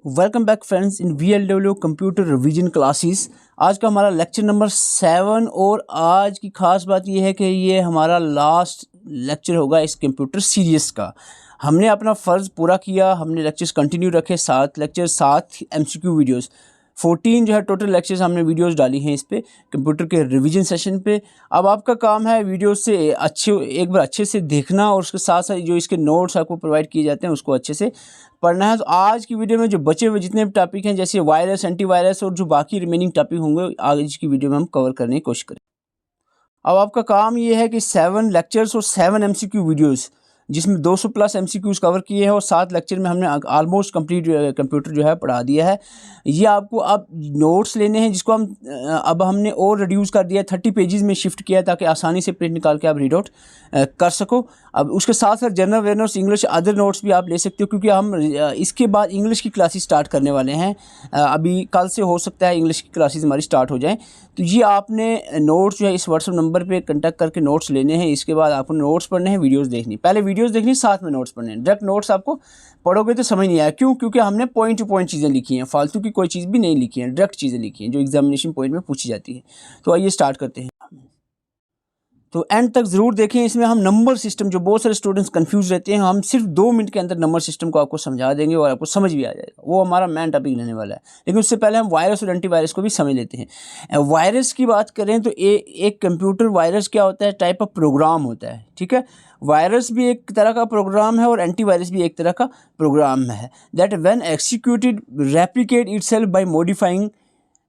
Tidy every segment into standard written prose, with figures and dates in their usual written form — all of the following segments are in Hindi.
वेलकम बैक फ्रेंड्स इन VLW कंप्यूटर रिवीजन क्लासेस। आज का हमारा लेक्चर नंबर 7 और आज की ख़ास बात यह है कि ये हमारा लास्ट लेक्चर होगा इस कंप्यूटर सीरीज़ का। हमने अपना फ़र्ज़ पूरा किया, हमने लेक्चर्स कंटिन्यू रखे, 7 लेक्चर 7 MCQ वीडियोस, 14 जो है टोटल लेक्चर्स हमने वीडियोस डाली हैं इस पे कंप्यूटर के रिवीजन सेशन पे। अब आपका काम है वीडियो से एक बार अच्छे से देखना और उसके साथ साथ जो इसके नोट्स आपको प्रोवाइड किए जाते हैं उसको अच्छे से पढ़ना है। तो आज की वीडियो में जो बचे हुए जितने भी टॉपिक हैं जैसे वायरस, एंटीवायरस और जो बाकी रिमेनिंग टॉपिक होंगे आज की वीडियो में हम कवर करने की कोशिश करें। अब आपका काम ये है कि 7 लेक्चर्स और 7 MCQ वीडियोस जिसमें 200 प्लस MCQs कवर किए हैं और 7 लेक्चर में हमने ऑलमोस्ट कंप्लीट कंप्यूटर जो है पढ़ा दिया है। ये आपको अब नोट्स लेने हैं जिसको हम अब हमने और रिड्यूस कर दिया, 30 पेजेस में शिफ्ट किया ताकि आसानी से प्रिंट निकाल के आप रीड आउट कर सको। अब उसके साथ साथ general awareness, English, other notes भी आप ले सकते हो क्योंकि हम इसके बाद इंग्लिश की क्लासेस स्टार्ट करने वाले हैं। अभी कल से हो सकता है इंग्लिश की क्लासेस हमारी स्टार्ट हो जाएँ। तो ये आपने नोट्स जो है इस व्हाट्सएप नंबर पे कांटेक्ट करके नोट्स लेने हैं। इसके बाद आपको नोट्स पढ़ने हैं, वीडियोस देखनी, पहले वीडियोस देखनी साथ में नोट्स पढ़ने हैं। डायरेक्ट नोट्स आपको पढ़ोगे तो समझ नहीं आया, क्यों? क्योंकि हमने पॉइंट टू पॉइंट चीज़ें लिखी हैं, फालतू की कोई चीज़ भी नहीं लिखी है, डायरेक्ट चीज़ें लिखी हैं जो एग्जामिनेशन पॉइंट में पूछी जाती है। तो आइए स्टार्ट करते हैं। तो एंड तक ज़रूर देखें। इसमें हम नंबर सिस्टम, जो बहुत सारे स्टूडेंट्स कंफ्यूज रहते हैं, हम सिर्फ 2 मिनट के अंदर नंबर सिस्टम को आपको समझा देंगे और आपको समझ भी आ जाएगा। वो हमारा मेन टॉपिक रहने वाला है। लेकिन उससे पहले हम वायरस और एंटीवायरस को भी समझ लेते हैं। वायरस की बात करें तो एक कंप्यूटर वायरस क्या होता है? टाइप ऑफ प्रोग्राम होता है, ठीक है। वायरस भी एक तरह का प्रोग्राम है और एंटीवायरस भी एक तरह का प्रोग्राम है। That when executed replicate itself by modifying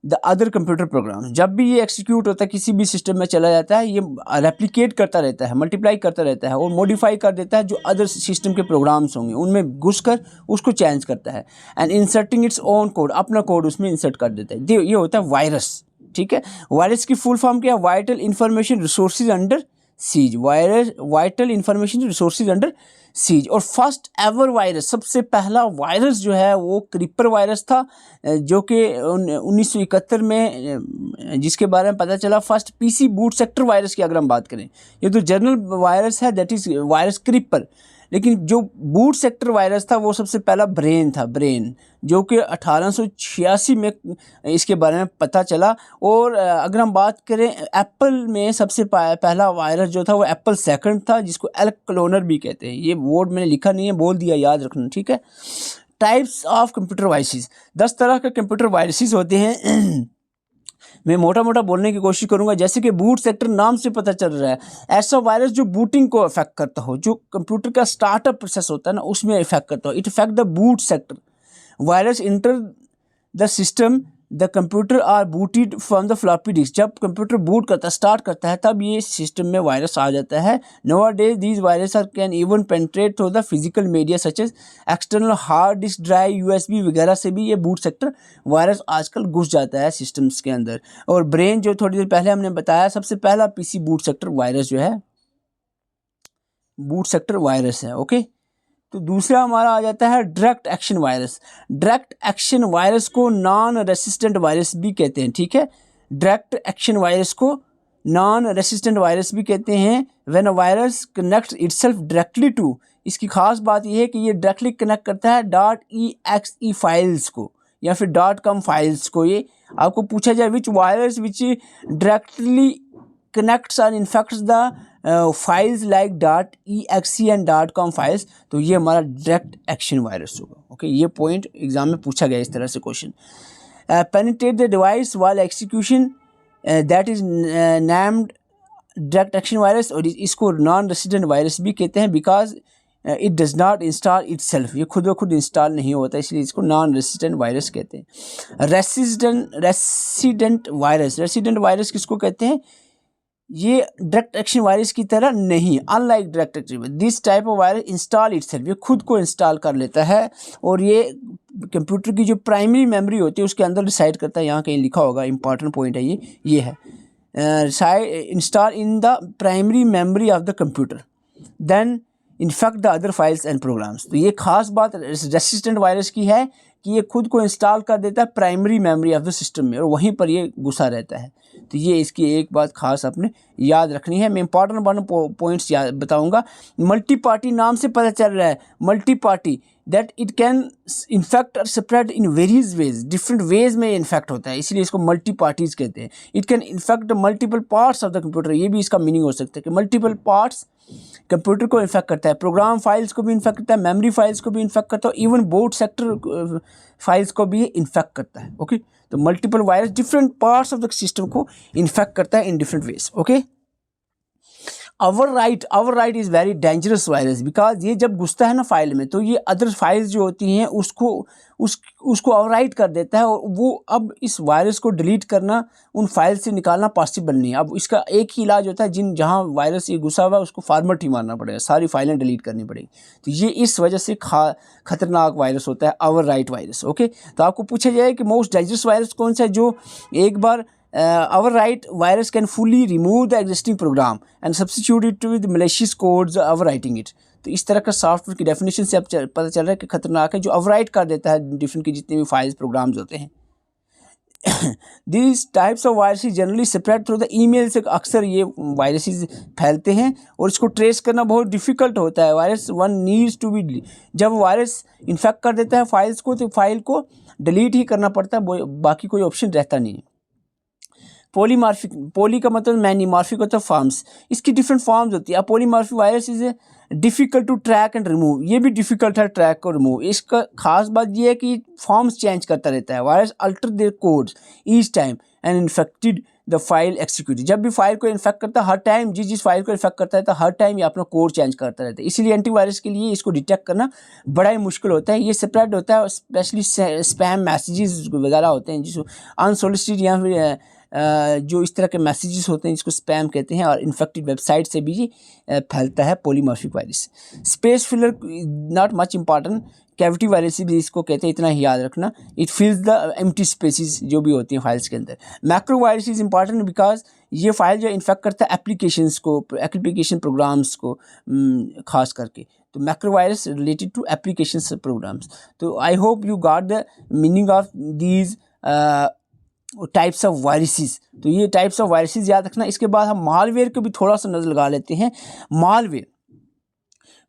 the other computer program. जब भी ये एक्सिक्यूट होता है किसी भी सिस्टम में चला जाता है, ये रेप्लिकेट करता रहता है, मल्टीप्लाई करता रहता है और मॉडिफाई कर देता है जो अदर सिस्टम के प्रोग्राम्स होंगे उनमें घुसकर उसको चेंज करता है and inserting its own code, अपना कोड उसमें इंसर्ट कर देता है। ये होता है वायरस, ठीक है। वायरस की फुल फॉर्म क्या है? Vital information resources under seize. Virus vital information resources under seize. और फर्स्ट एवर वायरस, सबसे पहला वायरस जो है वो क्रीपर वायरस था, जो कि 1971 में जिसके बारे में पता चला। First PC boot sector virus की अगर हम बात करें, ये तो जनरल वायरस है, दैट इज़ वायरस क्रीपर। लेकिन जो बूट सेक्टर वायरस था वो सबसे पहला ब्रेन था, ब्रेन, जो कि 1886 में इसके बारे में पता चला। और अगर हम बात करें एप्पल में सबसे पहला वायरस जो था वो एप्पल सेकंड था, जिसको एल क्लोनर भी कहते हैं। ये वर्ड मैंने लिखा नहीं है, बोल दिया, याद रखना, ठीक है। टाइप्स ऑफ कंप्यूटर वायरसेस, 10 तरह के कंप्यूटर वायरसेस होते हैं। मैं मोटा मोटा बोलने की कोशिश करूंगा। जैसे कि बूट सेक्टर, नाम से पता चल रहा है, ऐसा वायरस जो बूटिंग को अफेक्ट करता हो, जो कंप्यूटर का स्टार्टअप प्रोसेस होता है ना उसमें इफेक्ट करता हो। It effect the boot sector. Virus enter the system the computer are booted from the floppy disk. जब कंप्यूटर बूट करता है, स्टार्ट करता है, तब ये सिस्टम में वायरस आ जाता है। Nowadays these virus are can even penetrate through the physical media such as external hard disk drive, USB वगैरह से भी ये बूट सेक्टर वायरस आजकल घुस जाता है सिस्टम्स के अंदर। और ब्रेन, जो थोड़ी देर पहले हमने बताया, सबसे पहला PC बूट सेक्टर वायरस जो है बूट सेक्टर वायरस है, ओके। तो दूसरा हमारा आ जाता है direct action virus. Direct action virus को नॉन रेसिस्टेंट वायरस भी कहते हैं, ठीक है। डायरेक्ट एक्शन वायरस को नॉन रेसिस्टेंट वायरस भी कहते हैं। When a virus connects itself directly to, इसकी खास बात यह है कि ये डायरेक्टली कनेक्ट करता है .exe फाइल्स को या फिर .com फाइल्स को। ये आपको पूछा जाए which virus which directly connects and infects the files like .exe and .com files, तो ये हमारा डायरेक्ट एक्शन वायरस होगा, ओके। ये पॉइंट एग्जाम में पूछा गया इस तरह से question. penetrate the device while execution, that is named direct action virus. और इसको नॉन रेसिडेंट वायरस भी कहते हैं because it does not install itself, ये खुद ब खुद इंस्टॉल नहीं होता, इसलिए इसको नॉन रेसिडेंट वायरस कहते हैं। रेसिडेंट वायरस, रेसिडेंट वायरस किसको कहते हैं? ये डायरेक्ट एक्शन वायरस की तरह नहीं, unlike direct action, this type of virus install itself, ये खुद को इंस्टॉल कर लेता है और ये कंप्यूटर की जो प्राइमरी मेमोरी होती है उसके अंदर डिसाइड करता है। यहाँ कहीं लिखा होगा, इंपॉर्टेंट पॉइंट है ये है install in the primary memory of the computer, then infect the other files and programs. तो ये खास बात रेसिस्टेंट वायरस की है कि ये खुद को इंस्टॉल कर देता है primary memory of the system में और वहीं पर ये घुसा रहता है। तो ये इसकी एक बात खास आपने याद रखनी है। मैं इंपॉर्टेंट वन पॉइंट्स बताऊंगा। मल्टी पार्टी नाम से पता चल रहा है, multi party that it can infect और spread in various ways, different ways में इन्फेक्ट होता है, इसलिए इसको मल्टी पार्टीज कहते हैं। It can infect multiple parts of the computer, ये भी इसका मीनिंग हो सकता है कि मल्टीपल पार्ट्स कंप्यूटर को इन्फेक्ट करता है, प्रोग्राम फाइल्स को भी इन्फेक्ट करता है, मेमोरी फाइल्स को भी इन्फेक्ट करता है, इवन बोर्ड सेक्टर फाइल्स को भी इन्फेक्ट करता है। ओके, तो multiple virus different parts of the system को इन्फेक्ट करता है in different ways. Okay, overwrite is very dangerous virus, because ये जब घुसता है ना फाइल में तो ये अदर फाइल्स जो होती हैं उसको ओवरराइट कर देता है और वो अब इस वायरस को डिलीट करना, उन फाइल से निकालना पॉसिबल नहीं है। अब इसका एक ही इलाज होता है, जहाँ वायरस ये घुसा हुआ है उसको फॉर्मेट ही मारना पड़ेगा, सारी फाइलें डिलीट करनी पड़ेगी। तो ये इस वजह से खतरनाक वायरस होता है ओवरराइट वायरस। ओके, तो आपको पूछा जाए कि मोस्ट डेंजरस वायरस कौन सा है, जो एक बार overwrite virus can fully remove the existing program and substitute it with malicious codes overwriting it। तो इस तरह का सॉफ्टवेयर की डेफिनेशन से अब पता चल रहा है कि खतरनाक है, जो ओवरराइट कर देता है डिफरेंट की जितने भी फाइल्स प्रोग्राम्स होते हैं। These types of viruses generally spread through the email से अक्सर ये वायरसेस फैलते हैं और इसको ट्रेस करना बहुत डिफ़िकल्ट होता है। Virus one needs to be, जब वायरस इन्फेक्ट कर देता है फाइल्स को तो फाइल को डिलीट ही करना पड़ता है, बाकी कोई ऑप्शन रहता नहीं। पॉलीमार्फिक, पॉली का मतलब मैनी, मार्फिक होता है फॉर्म्स, इसकी डिफरेंट फॉर्म्स होती है। Polymorphic virus is difficult to track and remove, ये भी डिफ़िकल्ट है ट्रैक और रिमूव। इसका खास बात ये है कि फॉर्म्स चेंज करता रहता है। Virus alter their codes each time and infected the file execute, जब भी फाइल को इन्फेक्ट करता है हर टाइम, जिस फाइल को इन्फेक्ट करता है तो हर टाइम ये अपना कोड चेंज करता रहता है। इसीलिए एंटीवायरस के लिए इसको डिटेक्ट करना बड़ा ही मुश्किल होता है। ये स्प्रेड होता है स्पेशली स्पैम मैसेजेस वगैरह होते हैं, जिसको अनसोलिसिटेड या फिर जो इस तरह के मैसेजेस होते हैं जिसको स्पैम कहते हैं, और इन्फेक्टेड वेबसाइट से भी फैलता है polymorphic virus. Space filler not much important, cavity virus भी इसको कहते हैं, इतना ही याद रखना। इट फिल्स द एम्प्टी स्पेसेस जो भी होती हैं फाइल्स के अंदर। Macro virus is important because ये फाइल जो इन्फेक्ट करता है एप्लीकेशंस को, एप्लीकेशन प्रोग्राम्स को खास करके। तो macro virus related to application programs. तो I hope you got the meaning of these types of viruses. तो ये टाइप्स ऑफ वायरसेस याद रखना। इसके बाद हम मालवेयर को भी थोड़ा सा नज़र लगा लेते हैं। मालवेयर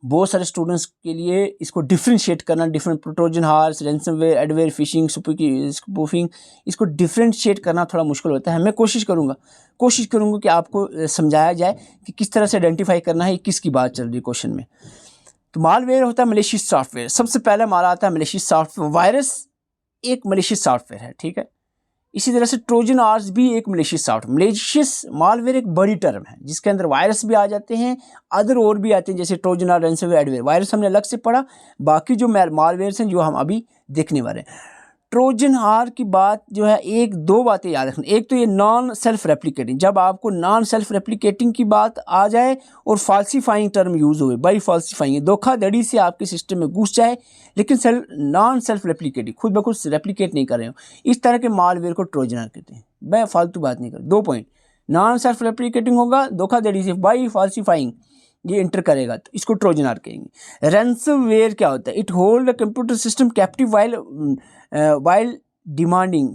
बहुत सारे स्टूडेंट्स के लिए इसको डिफ्रेंशिएट करना, different Trojan horse, ransomware, adware, fishing, spoofing, इसको डिफ्रेंशिएट करना थोड़ा मुश्किल होता है। मैं कोशिश करूँगा कि आपको समझाया जाए कि किस तरह से आइडेंटिफाई करना है, किसकी बात चल रही है क्वेश्चन में। तो मालवेयर होता है मलेशियस सॉफ्टवेयर। सबसे पहले हमारा आता है मलेशियस सॉफ्टवेयर। वायरस एक मलेशियस सॉफ्टवेयर है, ठीक है। इसी तरह से ट्रोजन हॉर्स भी एक मलेशियस सॉफ्टवेयर। मलेशियस मालवेयर एक बड़ी टर्म है जिसके अंदर वायरस भी आ जाते हैं, अदर और भी आते हैं, जैसे Trojan horse, ransomware, adware. Virus हमने अलग से पढ़ा, बाकी जो मालवेयर्स हैं जो हम अभी देखने वाले हैं। ट्रोजन हॉर्स की बात जो है, एक दो बातें याद रखना। एक तो ये नॉन सेल्फ रेप्लिकेटिंग, जब आपको नॉन सेल्फ रेप्लिकेटिंग की बात आ जाए और फाल्सीफाइंग टर्म यूज़ हुए, बाई फाल्सीफाइंग, धोखाधड़ी से आपके सिस्टम में घुस जाए लेकिन नॉन सेल्फ रेप्लिकेटिंग, खुद ब खुद रेप्लिकेट नहीं कर रहे हो, इस तरह के मालवेयर को ट्रोजन हॉर्स कहते हैं। मैं फालतू बात नहीं कर, 2 पॉइंट, नॉन सेल्फ रेप्लिकेटिंग होगा, धोखाधड़ी से बाई फाल्सीफाइंग ये इंटर करेगा तो इसको ट्रोजन हॉर्स कहेंगे। रैंसमवेयर क्या होता है? It hold the computer system captive while demanding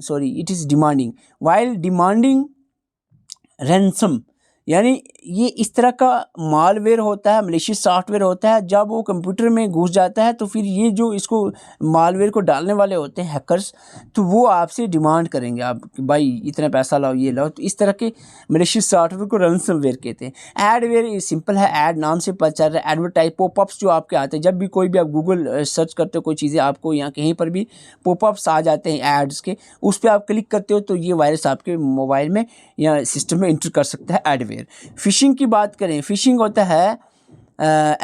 ransom, यानी ये इस तरह का मालवेयर होता है, मलेशियस सॉफ्टवेयर होता है। जब वो कंप्यूटर में घुस जाता है तो फिर ये जो इसको मालवेयर को डालने वाले होते हैं हैकर्स, तो वो आपसे डिमांड करेंगे, आप भाई इतना पैसा लाओ, ये लाओ। तो इस तरह के मलेशियस सॉफ्टवेयर को रैंसमवेयर कहते हैं। एडवेयर सिंपल है, ऐड नाम से पता चल रहा है। एडवर्टाइज पॉपअप्स जो आपके आते हैं, जब भी कोई भी आप गूगल सर्च करते हो कोई चीज़ें, आपको यहाँ कहीं पर भी पॉपअप्स आ जाते हैं एड्स के, उस पर आप क्लिक करते हो तो ये वायरस आपके मोबाइल में या सिस्टम में इंटर कर सकता है एडवेयर। फिशिंग की बात करें, फिशिंग होता है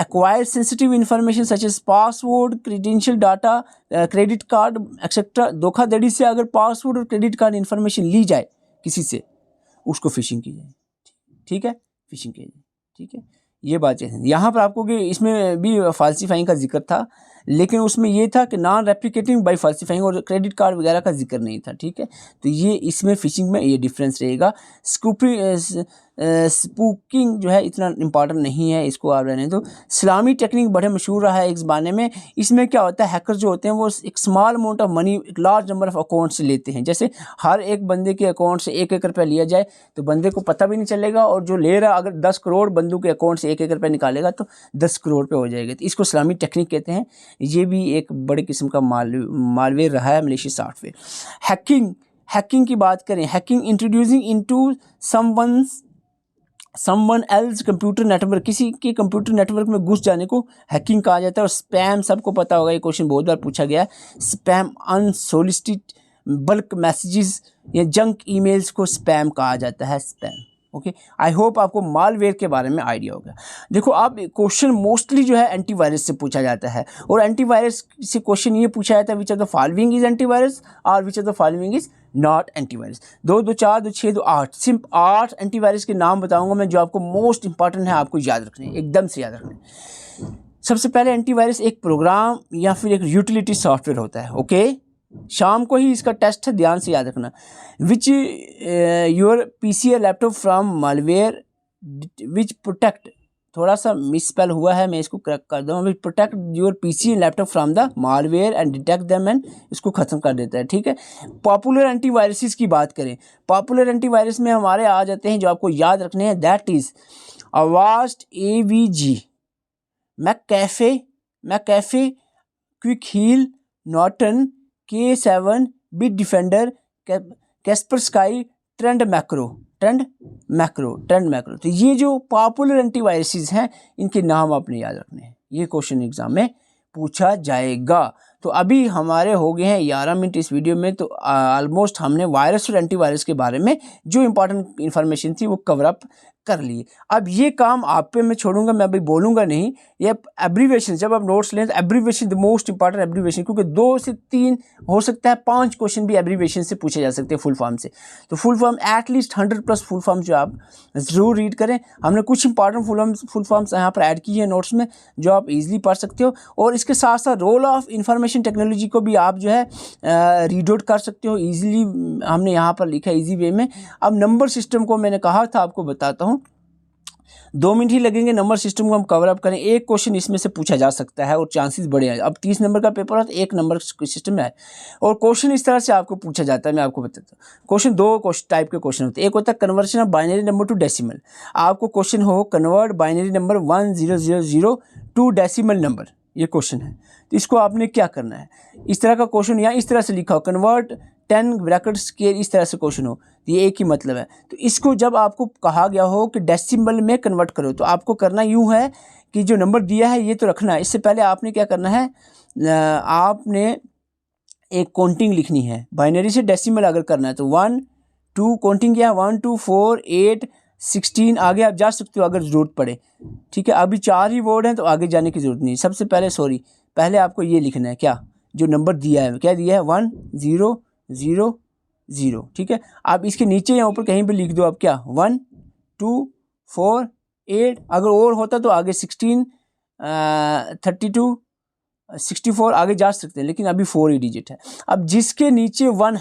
acquire sensitive information such as password, credential data, credit card etcetera. धोखाधड़ी से अगर पासवर्ड और क्रेडिट कार्ड इंफॉर्मेशन ली जाए किसी से, उसको फिशिंग की जाए, ठीक है, फिशिंग की जाए, ठीक है। ये बात है। यहाँ पर आपको कि इसमें भी फाल्सीफाइंग का जिक्र था, लेकिन उसमें ये था कि नॉन रेप्लिकेटिंग बाय फाल्सीफाइंग, और क्रेडिट कार्ड वगैरह का जिक्र नहीं था, ठीक है। तो ये इसमें फिशिंग में ये डिफरेंस रहेगा। स्पूकिंग जो है इतना इम्पॉर्टेंट नहीं है, इसको आप रहने दो। सलामी टेक्निक बड़े मशहूर रहा है एक ज़माने में। इसमें क्या होता है, हैकर जो होते हैं वो एक स्मॉल अमाउंट ऑफ मनी एक लार्ज नंबर ऑफ अकाउंट से लेते हैं। जैसे हर एक बंदे के अकाउंट से 1-1 रुपया लिया जाए तो बंदे को पता भी नहीं चलेगा, और जो ले रहा अगर 10 करोड़ बंदों के अकाउंट से 1-1 रुपया निकालेगा तो 10 करोड़ पे हो जाएगा। तो इसको सलामी टेक्निक कहते हैं। ये भी एक बड़े किस्म का मालवेयर रहा है, मलेशिया सॉफ्टवेयर। हैकिंग की बात करें, hacking introducing into someone else computer network, किसी के कंप्यूटर नेटवर्क में घुस जाने को हैकिंग कहा जाता है। और स्पैम, सबको पता होगा, ये क्वेश्चन बहुत बार पूछा गया है। स्पैम अनसोलिसिटेड बल्क मैसेजेस या जंक ईमेल्स को स्पैम कहा जाता है, स्पैम। ओके, आई होप आपको मालवेयर के बारे में आइडिया होगा। देखो, अब क्वेश्चन मोस्टली जो है एंटीवायरस से पूछा जाता है, और एंटीवायरस से क्वेश्चन ये पूछा जाता है, which of the following is antivirus और which of the following is not antivirus. 2, 2, 4, 2, 6, 2, 8 सिर्फ 8 एंटीवायरस के नाम बताऊंगा मैं, जो आपको मोस्ट इंपॉर्टेंट है, आपको याद रखने, एकदम से याद रखने। सबसे पहले एंटीवायरस एक प्रोग्राम या फिर एक यूटिलिटी सॉफ्टवेयर होता है। ओके, शाम को ही इसका टेस्ट है, ध्यान से याद रखना। विच योर पीसी या laptop from malware which protect, थोड़ा सा मिसस्पेल हुआ है, मैं इसको करेक्ट कर दूँ। विच protect your PC and laptop from the malware and detect them and इसको ख़त्म कर देता है। ठीक है, पॉपुलर एंटीवायरसेस की बात करें, पॉपुलर एंटीवायरस में हमारे आ जाते हैं जो आपको याद रखने हैं, that is Avast, AVG, McAfee, Quick Heal, Norton, K7, Bitdefender, Kaspersky, Trend Micro. तो ये जो पॉपुलर एंटीवायरसेस हैं, इनके नाम आपने याद रखने हैं, ये क्वेश्चन एग्जाम में पूछा जाएगा। तो अभी हमारे हो गए हैं 11 मिनट इस वीडियो में, तो ऑलमोस्ट हमने वायरस और एंटीवायरस के बारे में जो इंपॉर्टेंट इन्फॉर्मेशन थी वो कवर अप कर लिए। अब ये काम आप पे मैं छोड़ूंगा, मैं अभी बोलूँगा नहीं। ये एब्रीवेशन, जब आप नोट्स लें तो abbreviation the most important abbreviation, क्योंकि 2 से 3 हो सकता है 5 क्वेश्चन भी एब्रीवेशन से पूछे जा सकते हैं, फुल फॉर्म से। तो full form at least 100+ full form जो आप ज़रूर रीड करें। हमने कुछ इंपॉर्टेंट फुल फॉर्म्स यहाँ पर ऐड की है नोट्स में, जो आप ईजिली पढ़ सकते हो। और इसके साथ साथ रोल ऑफ इंफॉर्मेशन टेक्नोलॉजी को भी आप जो है रीड आउट कर सकते हो ईजिली, हमने यहाँ पर लिखा है ईजी वे में। अब नंबर सिस्टम को मैंने कहा था आपको बताता हूँ, 2 मिनट ही लगेंगे नंबर सिस्टम को हम कवर अप करें। एक क्वेश्चन इसमें से पूछा जा सकता है और चांसेस बड़े हैं। अब 30 नंबर का पेपर है तो 1 नंबर सिस्टम है, और क्वेश्चन इस तरह से आपको पूछा जाता है। मैं आपको बताता हूँ, क्वेश्चन 2 टाइप के क्वेश्चन होते हैं। एक होता है conversion of binary number to decimal, आपको क्वेश्चन हो convert binary number 1000 to decimal number, ये क्वेश्चन है। तो इसको आपने क्या करना है, इस तरह का क्वेश्चन या इस तरह से लिखा हो कन्वर्ट 10 ब्रैकेट्स के, इस तरह से क्वेश्चन हो, तो ये एक ही मतलब है। तो इसको जब आपको कहा गया हो कि डेसिमल में कन्वर्ट करो, तो आपको करना यूँ है कि जो नंबर दिया है ये तो रखना है। इससे पहले आपने क्या करना है, आपने एक काउंटिंग लिखनी है। बाइनरी से डेसिमल अगर करना है तो 1 2 काउंटिंग किया, 1 2 4 8 16, आगे आप जा सकते हो अगर ज़रूरत पड़े। ठीक है, अभी 4 ही वर्ड हैं तो आगे जाने की ज़रूरत नहीं। सबसे पहले पहले आपको ये लिखना है, क्या जो नंबर दिया है, क्या दिया है 1 0 0 0। ठीक है, आप इसके नीचे या ऊपर कहीं भी लिख दो, आप क्या 1 2 4 8, अगर और होता तो आगे 16 32 64 आगे जा सकते हैं, लेकिन अभी 4 ही डिजिट है। अब जिसके नीचे 1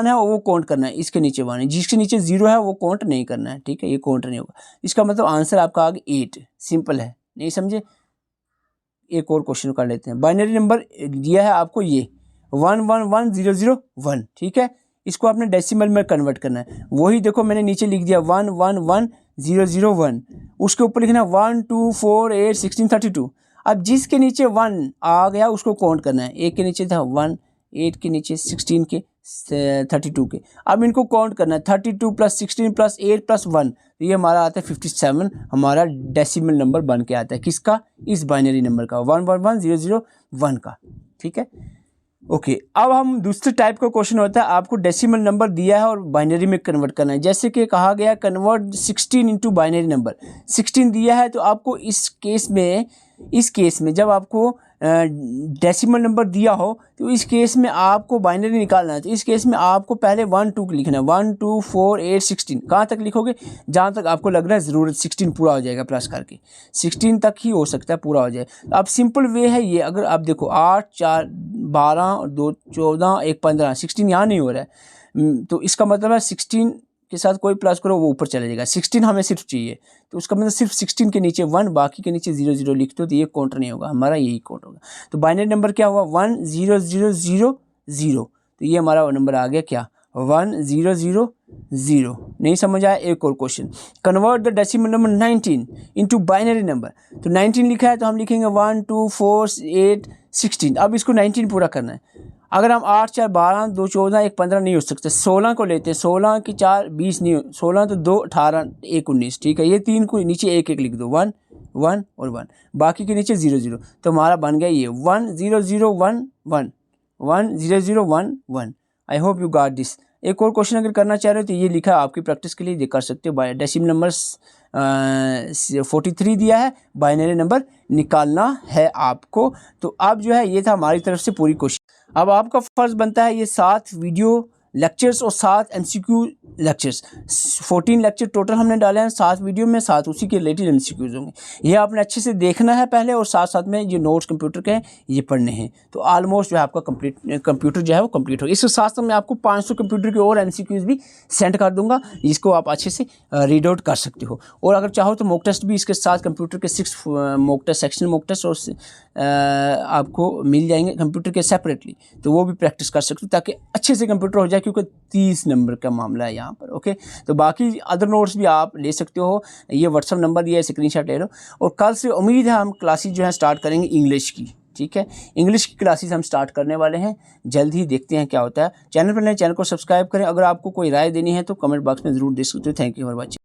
है वो काउंट करना है, इसके नीचे 1 है, जिसके नीचे 0 है वो काउंट नहीं करना है। ठीक है, ये काउंट नहीं होगा। इसका मतलब आंसर आपका आगे 8, सिंपल है, नहीं समझे। एक और क्वेश्चन कर लेते हैं। बाइनरी नंबर दिया है आपको ये 111001, ठीक है, इसको आपने डेसिमल में कन्वर्ट करना है। वही देखो मैंने नीचे लिख दिया 111001, उसके ऊपर लिखना 1 2 4 8 16 32। अब जिसके नीचे 1 आ गया उसको काउंट करना है। एक के नीचे था 1, 8 के नीचे 16 के 32 के, अब इनको काउंट करना है। 32 + 16 + 8 + 1, ये हमारा आता है 57, हमारा डेसिमल नंबर बन के आता है। किसका, इस बाइनरी नंबर का 111001 का। ठीक है, ओके। अब हम दूसरे टाइप का क्वेश्चन होता है, आपको डेसिमल नंबर दिया है और बाइनरी में कन्वर्ट करना है। जैसे कि कहा गया कन्वर्ट 16 इंटू बाइनरी नंबर, 16 दिया है तो आपको इस केस में जब आपको डेसिमल नंबर दिया हो तो इस केस में आपको बाइनरी निकालना है। तो इस केस में आपको पहले 1 2 लिखना है, 1 2 4 8 16। कहाँ तक लिखोगे, जहाँ तक आपको लग रहा है ज़रूरत 16 पूरा हो जाएगा, प्लस करके 16 तक ही हो सकता है पूरा हो जाए। अब सिंपल वे है ये, अगर आप देखो 8 4 12 2 14 1 15, 16 यहाँ नहीं हो रहा है, तो इसका मतलब है 16 के साथ कोई प्लस करो वो ऊपर चला जाएगा। 16 हमें सिर्फ चाहिए, तो उसका मतलब सिर्फ 16 के नीचे 1, बाकी के नीचे 0 0 लिख दो, तो ये काउंटर नहीं होगा, हमारा यही काउंट होगा। तो बाइनरी नंबर क्या हुआ 1 0 0 0 0, तो ये हमारा नंबर आ गया क्या 1 0 0 0। नहीं समझ आया? एक और question, convert the decimal number 19 into binary number. तो 19 लिखा है तो हम लिखेंगे 1 2 4 8 16। अब इसको 19 पूरा करना है। अगर हम 8 4 12 2 14 1 15 नहीं हो सकते, 16 को लेते हैं, 16 की 4 20 नहीं हो, 16 तो 2 18 1 19, ठीक है। ये 3 को नीचे 1 1 लिख दो, 1 1 और 1, बाकी के नीचे 0 0, तो हमारा बन गया ये 1 0 0 1 1 1 0 0 1 1। आई होप यू गॉट दिस। एक और क्वेश्चन अगर करना चाह रहे हो तो ये लिखा है आपकी प्रैक्टिस के लिए, ये कर सकते हो। डेसिमल नंबर 43 दिया है, बाइनरी नंबर निकालना है आपको। तो अब जो है ये था हमारी तरफ से पूरी कोशिश। अब आपका फ़र्ज़ बनता है ये 7 वीडियो लेक्चर्स और 7 MCQ लेक्चर्स, 14 लेक्चर टोटल हमने डाले हैं 7 वीडियो में, 7 उसी के रिलेटेड MCQs होंगे। ये आपने अच्छे से देखना है पहले, और साथ साथ में ये नोट्स कंप्यूटर के हैं ये पढ़ने हैं। तो ऑलमोस्ट जो है आपका कंप्यूटर जो है वो कंप्लीट होगा। इसके साथ साथ मैं आपको 500 कंप्यूटर के और MCQs भी सेंड कर दूंगा, जिसको आप अच्छे से रीड आउट कर सकते हो। और अगर चाहो तो मॉक टेस्ट भी इसके साथ, कंप्यूटर के 6 mock test, sectional mock test और आपको मिल जाएंगे कंप्यूटर के सेपरेटली, तो वो भी प्रैक्टिस कर सकते हो ताकि अच्छे से कंप्यूटर हो जाए, क्योंकि 30 नंबर का मामला है यहाँ पर। ओके, तो बाकी अदर नोट्स भी आप ले सकते हो, ये व्हाट्सअप नंबर दिया है, स्क्रीनशॉट ले लो। और कल से उम्मीद है हम क्लासेस जो है स्टार्ट करेंगे इंग्लिश की, ठीक है। इंग्लिश की क्लासेस हम स्टार्ट करने वाले हैं जल्द ही, देखते हैं क्या होता है। चैनल पर नए, चैनल को सब्सक्राइब करें। अगर आपको कोई राय देनी है तो कमेंट बॉक्स में ज़रूर दे सकते हो। Thank you for watching.